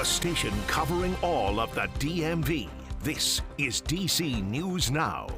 the station covering all of the DMV. This is DC News Now.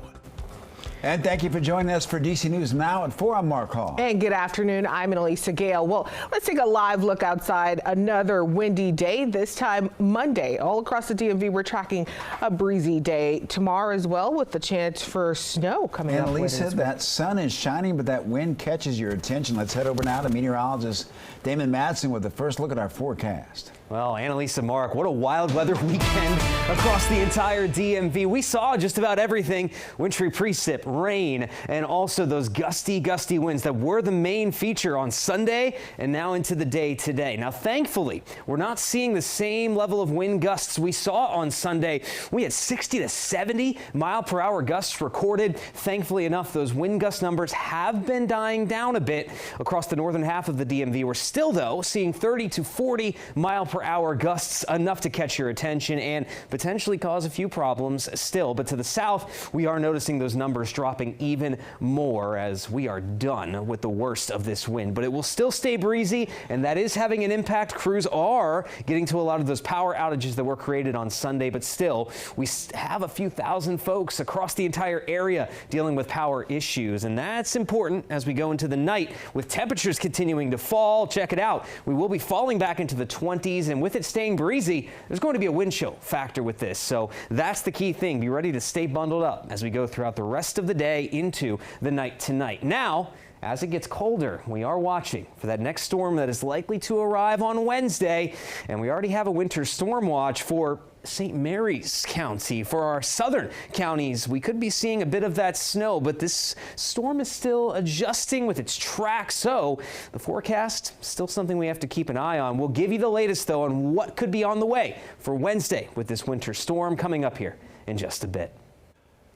And thank you for joining us for DC News Now at 4. I'm Mark Hall. And good afternoon. I'm Annalisa Gale. Well, let's take a live look outside. Another windy day, this time Monday. All across the DMV, we're tracking a breezy day tomorrow as well, with the chance for snow coming up. Annalisa, that sun is shining, but that wind catches your attention. Let's head over now to meteorologist Damon Madsen with the first look at our forecast. Well, Annalisa, Mark, what a wild weather weekend across the entire DMV. We saw just about everything. Wintry precip, rain, and also those gusty winds that were the main feature on Sunday and now into the day today. Now, thankfully, we're not seeing the same level of wind gusts we saw on Sunday. We had 60 to 70 mile-per-hour gusts recorded. Thankfully enough, those wind gust numbers have been dying down a bit across the northern half of the DMV. We're still, though, seeing 30 to 40 mile-per-hour gusts, enough to catch your attention and potentially cause a few problems still. But to the south, we are noticing those numbers dropping even more as we are done with the worst of this wind. But it will still stay breezy, and that is having an impact. Crews are getting to a lot of those power outages that were created on Sunday, but still, we have a few thousand folks across the entire area dealing with power issues, and that's important as we go into the night with temperatures continuing to fall. Check it out. We will be falling back into the 20s. And with it staying breezy, there's going to be a wind chill factor with this. So that's the key thing. Be ready to stay bundled up as we go throughout the rest of the day into the night tonight. Now, as it gets colder, we are watching for that next storm that is likely to arrive on Wednesday. And we already have a winter storm watch for St. Mary's County. For our southern counties, we could be seeing a bit of that snow, but this storm is still adjusting with its track, so the forecast still something we have to keep an eye on. We'll give you the latest, though, on what could be on the way for Wednesday with this winter storm coming up here in just a bit.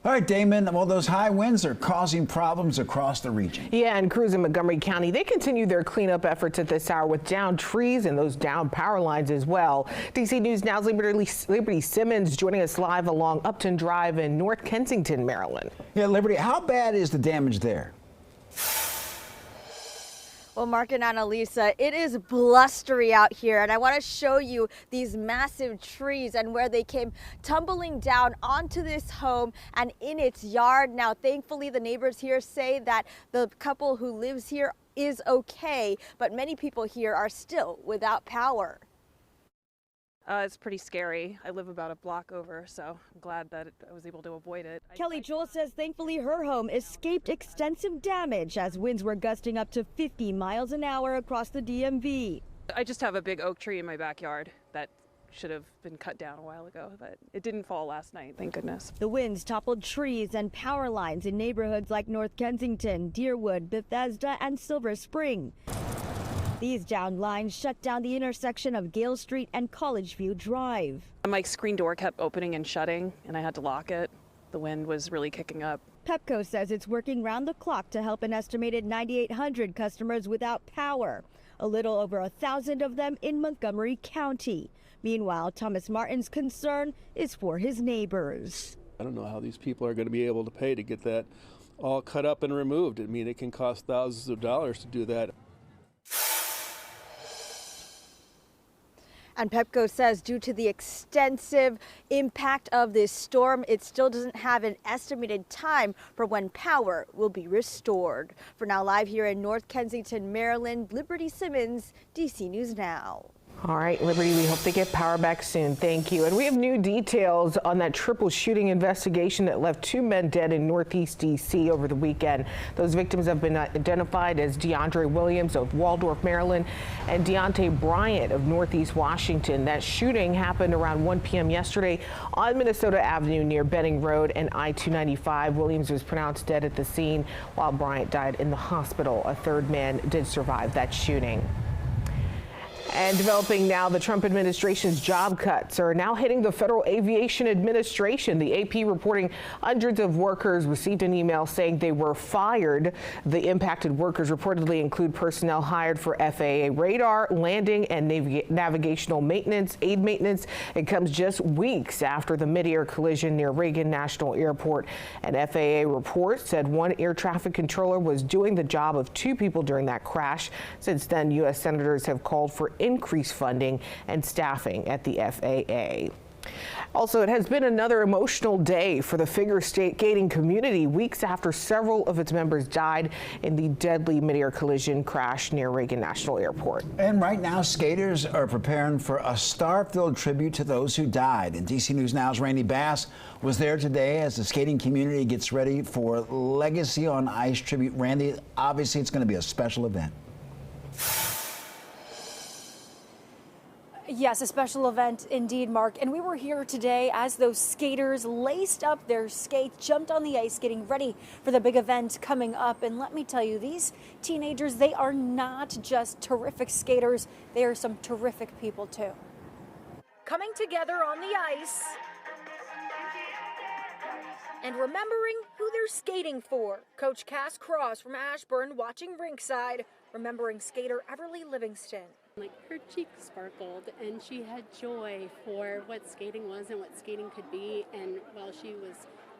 All right, Damon, well, those high winds are causing problems across the region. Yeah, and crews in Montgomery County, they continue their cleanup efforts at this hour with downed trees and those downed power lines as well. DC News Now's Liberty Simmons joining us live along Upton Drive in North Kensington, Maryland. Yeah, Liberty, how bad is the damage there? Well, Mark and Annalisa, it is blustery out here, and I want to show you these massive trees and where they came tumbling down onto this home and in its yard. Now, thankfully, the neighbors here say that the couple who lives here is okay, but many people here are still without power. It's pretty scary. I live about a block over, so I'm glad that I was able to avoid it. Kelly Joel says thankfully her home escaped extensive damage as winds were gusting up to 50 miles an hour across the DMV. I just have a big oak tree in my backyard that should have been cut down a while ago, but it didn't fall last night, thank goodness. The winds toppled trees and power lines in neighborhoods like North Kensington, Deerwood, Bethesda, and Silver Spring. These downed lines shut down the intersection of Gale Street and College View Drive. My screen door kept opening and shutting, and I had to lock it. The wind was really kicking up. Pepco says it's working round the clock to help an estimated 9,800 customers without power, a little over 1,000 of them in Montgomery County. Meanwhile, Thomas Martin's concern is for his neighbors. I don't know how these people are going to be able to pay to get that all cut up and removed. I mean, it can cost thousands of dollars to do that. And Pepco says due to the extensive impact of this storm, it still doesn't have an estimated time for when power will be restored. For now, live here in North Kensington, Maryland, Liberty Simmons, DC News Now. All right, Liberty, we hope they get power back soon. Thank you. And we have new details on that triple shooting investigation that left 2 men dead in Northeast D.C. over the weekend. Those victims have been identified as DeAndre Williams of Waldorf, Maryland, and Deontay Bryant of Northeast Washington. That shooting happened around 1 p.m. yesterday on Minnesota Avenue near Benning Road and I-295. Williams was pronounced dead at the scene while Bryant died in the hospital. A third man did survive that shooting. And developing now, the Trump administration's job cuts are now hitting the Federal Aviation Administration. The AP reporting hundreds of workers received an email saying they were fired. The impacted workers reportedly include personnel hired for FAA radar, landing, and navigational maintenance, aid maintenance. It comes just weeks after the mid-air collision near Reagan National Airport. An FAA report said one air traffic controller was doing the job of 2 people during that crash. Since then, U.S. senators have called for increased funding and staffing at the FAA. Also, it has been another emotional day for the figure skating community weeks after several of its members died in the deadly mid-air collision crash near Reagan National Airport. And right now, skaters are preparing for a star-filled tribute to those who died. And DC News Now's Randy Bass was there today as the skating community gets ready for Legacy on Ice tribute. Randy, obviously it's going to be a special event. Yes, a special event indeed, Mark. And we were here today as those skaters laced up their skates, jumped on the ice, getting ready for the big event coming up. And let me tell you, these teenagers, they are not just terrific skaters. They are some terrific people, too. Coming together on the ice and remembering who they're skating for. Coach Cass Cross from Ashburn watching rinkside, remembering skater Everly Livingston. Like, her cheeks sparkled and she had joy for what skating was and what skating could be. And while she was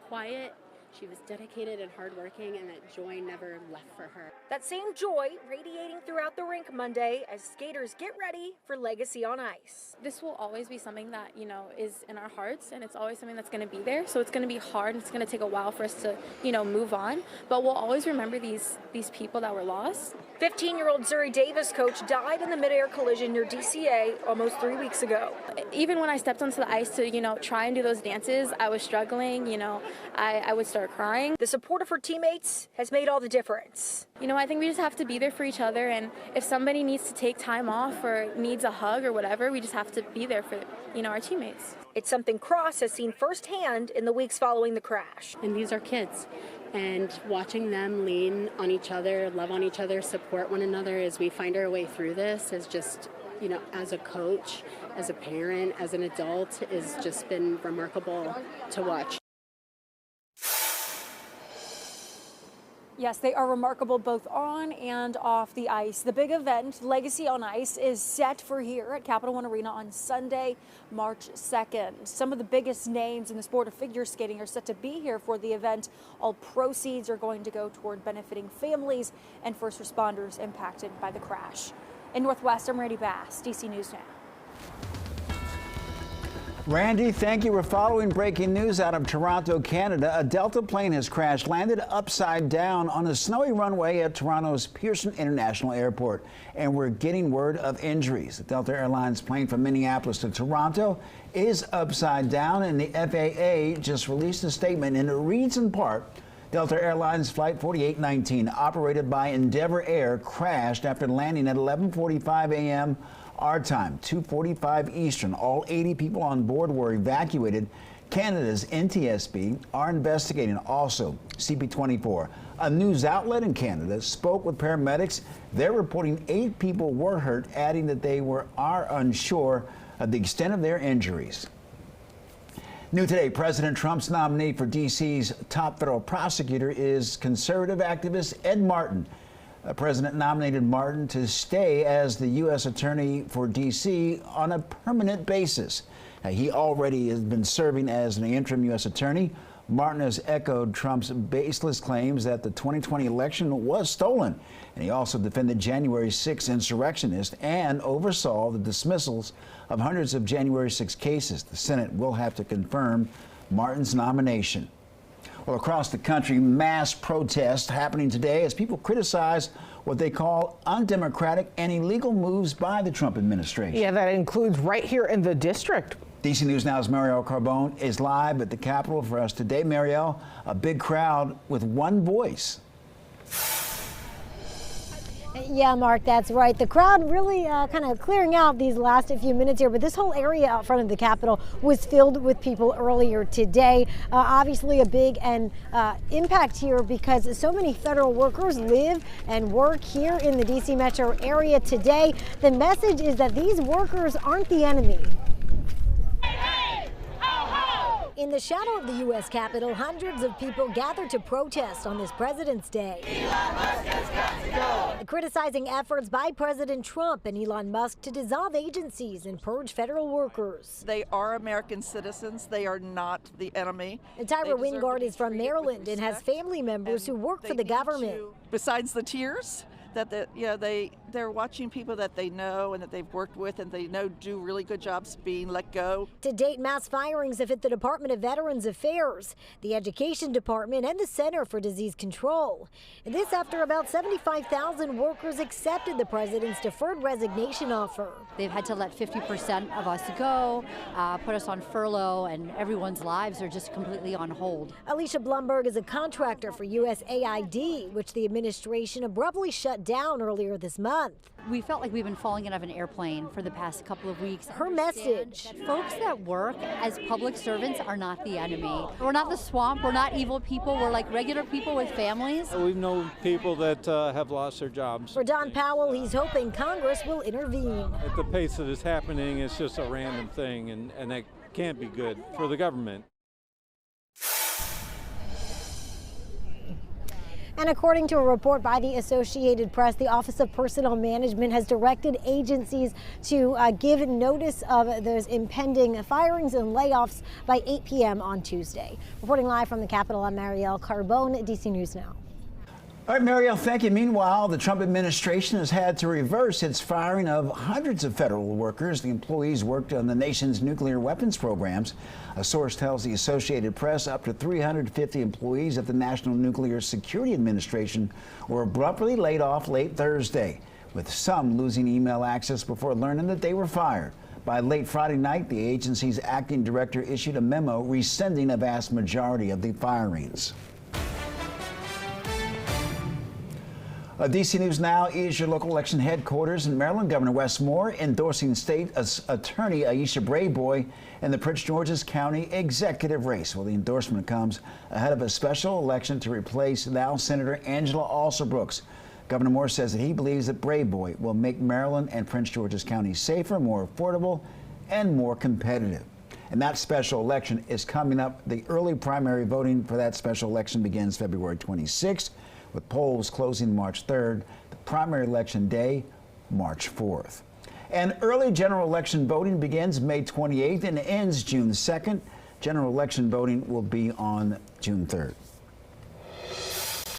quiet, she was dedicated and hardworking, and that joy never left for her. That same joy radiating throughout the rink Monday as skaters get ready for Legacy on Ice. This will always be something that, you know, is in our hearts, and it's always something that's going to be there. So it's going to be hard, and it's going to take a while for us to, you know, move on. But we'll always remember these people that were lost. 15-year-old Zuri Davis coach died in the mid-air collision near DCA almost 3 weeks ago. Even when I stepped onto the ice to, you know, try and do those dances, I was struggling. You know, I would start crying. The support of her teammates has made all the difference. You know, I think we just have to be there for each other, and if somebody needs to take time off or needs a hug or whatever, we just have to be there for, you know, our teammates. It's something Cross has seen firsthand in the weeks following the crash. And these are kids. And watching them lean on each other, love on each other, support one another as we find our way through this is just, you know, as a coach, as a parent, as an adult, has just been remarkable to watch. Yes, they are remarkable both on and off the ice. The big event, Legacy on Ice, is set for here at Capital One Arena on Sunday, March 2nd. Some of the biggest names in the sport of figure skating are set to be here for the event. All proceeds are going to go toward benefiting families and first responders impacted by the crash. In Northwest, I'm Randy Bass, DC News Now. Randy, thank you. We're following breaking news out of Toronto, Canada. A Delta plane has crash landed upside down on a snowy runway at Toronto's Pearson International Airport, and we're getting word of injuries. The Delta Airlines plane from Minneapolis to Toronto is upside down, and the FAA just released a statement, and it reads in part: Delta Airlines Flight 4819, operated by Endeavor Air, crashed after landing at 11:45 a.m. our time, 2:45 Eastern. All 80 people on board were evacuated. Canada's NTSB are investigating. Also, CP24, a news outlet in Canada, spoke with paramedics. They're reporting 8 people were hurt, adding that they are unsure of the extent of their injuries. New today, President Trump's nominee for D.C.'s top federal prosecutor is conservative activist Ed Martin. The president nominated Martin to stay as the U.S. Attorney for D.C. on a permanent basis. He already has been serving as an interim U.S. Attorney. Martin has echoed Trump's baseless claims that the 2020 election was stolen. And he also defended January 6 insurrectionists and oversaw the dismissals of hundreds of January 6 cases. The Senate will have to confirm Martin's nomination. Well, across the country, mass protests happening today as people criticize what they call undemocratic and illegal moves by the Trump administration. Yeah, that includes right here in the district. DC News Now's Marielle Carbone is live at the Capitol for us today. Marielle, a big crowd with one voice. Yeah, Mark, that's right. The crowd really kind of clearing out these last few minutes here, but this whole area out front of the Capitol was filled with people earlier today. Obviously a big impact here because so many federal workers live and work here in the DC metro area today. The message is that these workers aren't the enemy. In the shadow of the U.S. Capitol, hundreds of people gathered to protest on this President's Day, criticizing efforts by President Trump and Elon Musk to dissolve agencies and purge federal workers. They are American citizens. They are not the enemy. Tyra Wingard is from Maryland and has family members who work for the government. Besides the tears that they They're watching people that they know and that they've worked with and they know do really good jobs being let go. To date, mass firings have hit the Department of Veterans Affairs, the Education Department, and the Center for Disease Control. And this after about 75,000 workers accepted the president's deferred resignation offer. They've had to let 50% of us go, put us on furlough, and everyone's lives are just completely on hold. Alicia Blumberg is a contractor for USAID, which the administration abruptly shut down earlier this month. We felt like we've been falling out of an airplane for the past couple of weeks. Her message: folks that work as public servants are not the enemy. We're not the swamp. We're not evil people. We're like regular people with families. We've known people that have lost their jobs. For Don Powell, he's hoping Congress will intervene. At the pace that is happening, it's just a random thing, and that can't be good for the government. And according to a report by the Associated Press, the Office of Personnel Management has directed agencies to give notice of those impending firings and layoffs by 8 p.m. on Tuesday. Reporting live from the Capitol, I'm Marielle Carbone, DC News Now. All right, Marielle, thank you. Meanwhile, the Trump administration has had to reverse its firing of hundreds of federal workers. The employees worked on the nation's nuclear weapons programs. A source tells the Associated Press up to 350 employees at the National Nuclear Security Administration were abruptly laid off late Thursday, with some losing email access before learning that they were fired. By late Friday night, the agency's acting director issued a memo rescinding a vast majority of the firings. DC News Now is your local election headquarters in Maryland. Governor Wes Moore endorsing state attorney Aisha Brayboy in the Prince George's County executive race. Well, the endorsement comes ahead of a special election to replace now Senator Angela Alsobrooks. Governor Moore says that he believes that Brayboy will make Maryland and Prince George's County safer, more affordable, and more competitive. And that special election is coming up. The early primary voting for that special election begins February 26th. With polls closing March 3rd, the primary election day, March 4th. And early general election voting begins May 28th and ends June 2nd. General election voting will be on June 3rd.